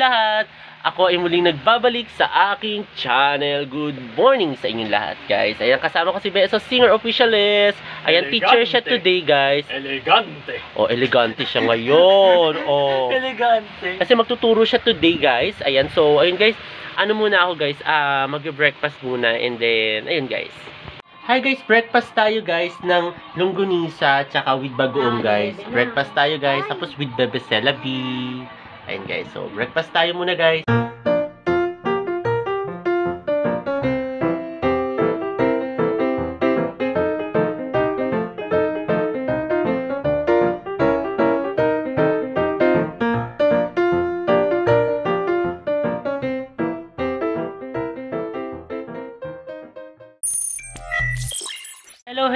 lahat! Ako ay muling nagbabalik sa aking channel. Good morning sa inyong lahat, guys. Ayan, kasama ko si BSO Singer Officialist. Ayan, elegante. Teacher siya today, guys. Elegante. Oh, elegante siya ngayon. Oh. Elegante. Kasi magtuturo siya today, guys. Ayan, so, ayun, guys. Ano muna ako, guys? Mag-breakfast muna. And then, ayun, guys. Hi guys, breakfast tayo guys ng longganisa tsaka with bagoong guys. Breakfast tayo guys, tapos with bebe celebi. Ayun guys, so breakfast tayo muna guys.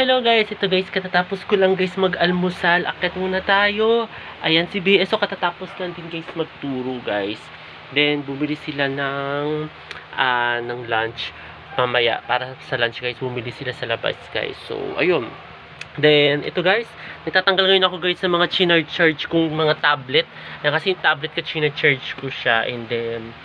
Hello guys, ito guys, katatapos ko lang guys mag-almusal. Akit muna tayo. Ayan si BSO, katatapos lang din guys magturo guys. Then bumili sila ng lunch mamaya. Para sa lunch guys, bumili sila sa labas guys. So ayun. Then ito guys, nagtatanggal ngayon ako guys sa mga chinarge kong mga tablet. Yan, kasi yung tablet ko chinarge ko siya. And then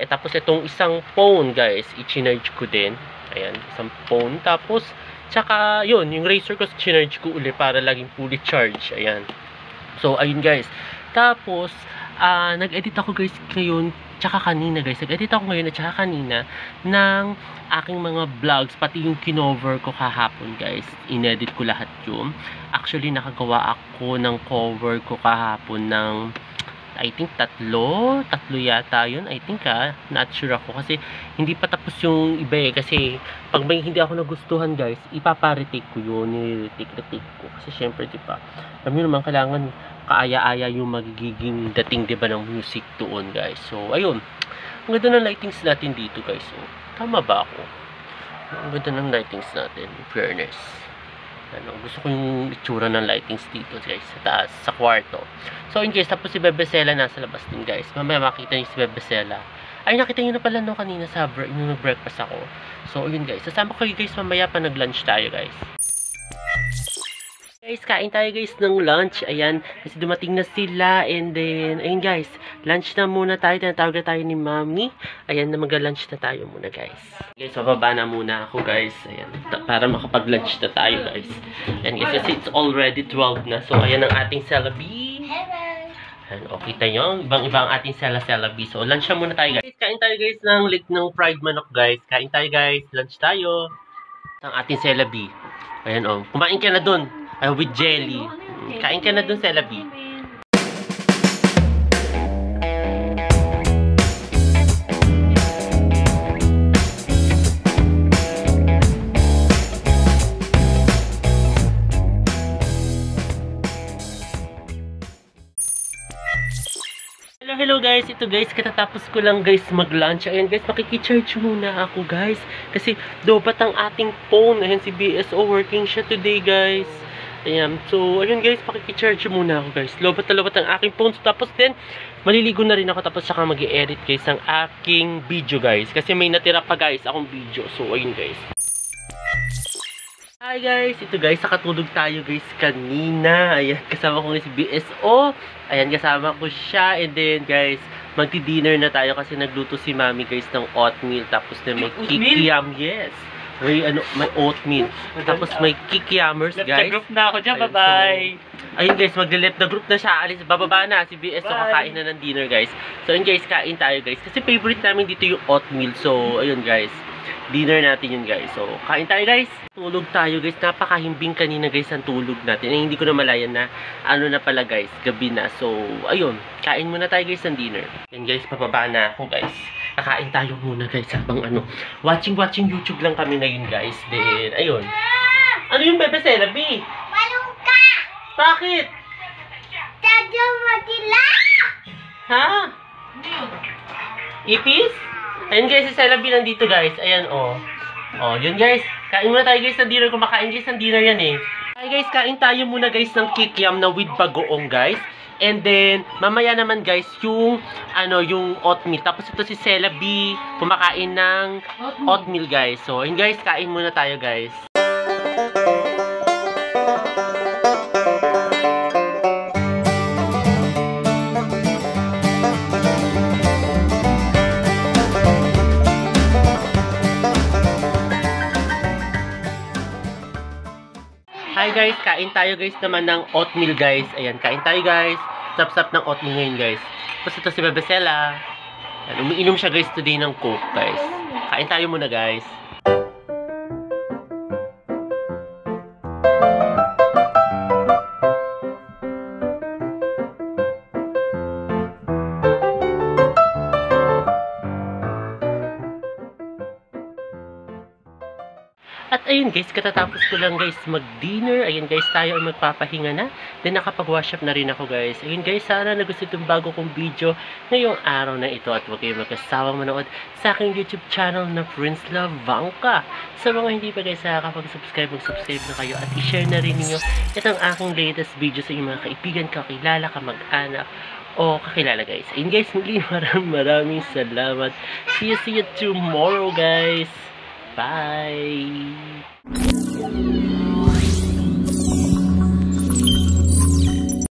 tapos itong isang phone guys, i-chinarge ko din. Ayan, isang phone. Tapos tsaka, yun, yung Razer ko, chinarge ko uli para laging fully charge. Ayan. So, ayun guys. Tapos, nag-edit ako guys ngayon, tsaka kanina guys. Nag-edit ako ngayon at tsaka kanina ng aking mga vlogs, pati yung kinover ko kahapon guys. Inedit ko lahat yun. Actually, nakagawa ako ng cover ko kahapon ng I think tatlo yata yun. I think not sure ako kasi hindi pa tapos yung iba eh. Kasi pag may hindi ako nagustuhan guys, ipapa-retake ko yun. Retake ko. Kasi syempre diba, alam nyo naman kailangan kaaya-aya yung magiging dating diba ng music doon guys. So ayun, ang ganda ng lightings natin dito guys. So, tama ba ako? Ang ganda ng lightings natin, in fairness. Gusto ko yung itsura ng lightings dito guys, sa taas, sa kwarto. So in case, tapos si Bebe Sela nasa labas din guys. Mamaya makita niyo si Bebe Sela. Ay, nakita niyo na pala no kanina sa yung breakfast ako. So yun guys, sasama ko kayo guys mamaya pa nag-lunch tayo guys. Guys, kain tayo guys ng lunch. Ayan, kasi dumating na sila. And then, ayun guys, lunch na muna tayo. Tinatawag na tayo ni Mami. Ayan, na mag-lunch na tayo muna guys. Guys, mababa na muna ako guys. Ayan, para makapag-lunch na tayo guys. Ayan guys, kasi it's already 12 na. So, ayan ang ating celebi. Ayan, okay tayo. Ibang-ibang ating celebi. So, lunch na muna tayo guys. Kain tayo guys ng leg ng fried manok guys. Kain tayo guys. Lunch tayo. Ang ating celebi. Ayan o. Kumain ka na dun. With jelly. Kain ka na dun, celebi. Hello guys, ito guys, katatapos ko lang guys mag-lunch. Ayan guys, makikicharge muna ako guys. Kasi dobat ang ating phone. Ayan si BSO, working siya today guys. Ayan, so ayun guys, pakikicharge muna ako guys. Lobat na lobat ang aking phone. So, tapos din, maliligo na rin ako. Tapos saka mag-i-edit guys ang aking video guys. Kasi may natira pa guys akong video. So ayun guys. Hi guys, ito guys, nakatulog tayo guys kanina. Ayan, kasama ko si BSO. Ayan, kasama ko siya. And then guys, magti-dinner na tayo kasi nagluto si Mami guys ng oatmeal. Tapos din may kikiam, yes. May oatmeal. Tapos may kikiamers guys. Left the group na ako dyan, bye-bye. So, ayun guys, mag-left the group na siya. Alis, bababa na si BSO, kakain na ng dinner guys. So ayun guys, kain tayo guys. Kasi favorite namin dito yung oatmeal. So ayun guys, dinner natin yun guys. So kain tayo guys. Tulog tayo guys. Napakahimbing kanina guys ang tulog natin. Ay, hindi ko na malayan na ano na pala guys, gabi na. So ayun, kain muna tayo guys ng dinner. Yan guys, pababa na ako guys. Kakain tayo muna guys habang watching YouTube lang kami ngayon guys. Then ayun. Ano yung Bebe Celebi? Walong ka! Bakit? Dadyo matila! Ha? Ipis? Ayun guys, si Celebi nandito guys. Ayan oh. Oh, yun guys. Kain muna tayo guys ng dinner. Kumakain guys ng dinner yan eh. Hi guys, kain tayo muna guys ng kikiam na with bagoong guys. And then, mamaya naman guys, yung oatmeal. Tapos ito si Celebi, kumakain ng oatmeal guys. So, yun guys, kain muna tayo guys. Hi guys, kain tayo guys naman ng oatmeal guys. Ayan, kain tayo guys. Sap-sap ng oatmeal ngayon guys. Tapos ito si Bebecela. Ayan, umiinom siya guys today ng Coke guys. Kain tayo muna guys. At ayun guys, katatapos ko lang guys mag-dinner. Ayun guys, tayo ay magpapahinga na. Then nakapag-wash up na rin ako guys. Ayun guys, sana nagustuhan itong bago kong video ngayong araw na ito. At huwag kayong magkasawang manood sa aking YouTube channel na Prince Lavanca. Sa mga hindi pa guys nakakapag-subscribe, mag-subscribe na kayo. At i-share na rin ninyo itong aking latest video sa inyong mga kaibigan, kakilala, kamag-anak, o kakilala guys. Ayun guys, muli maraming salamat. See you tomorrow guys. Bye!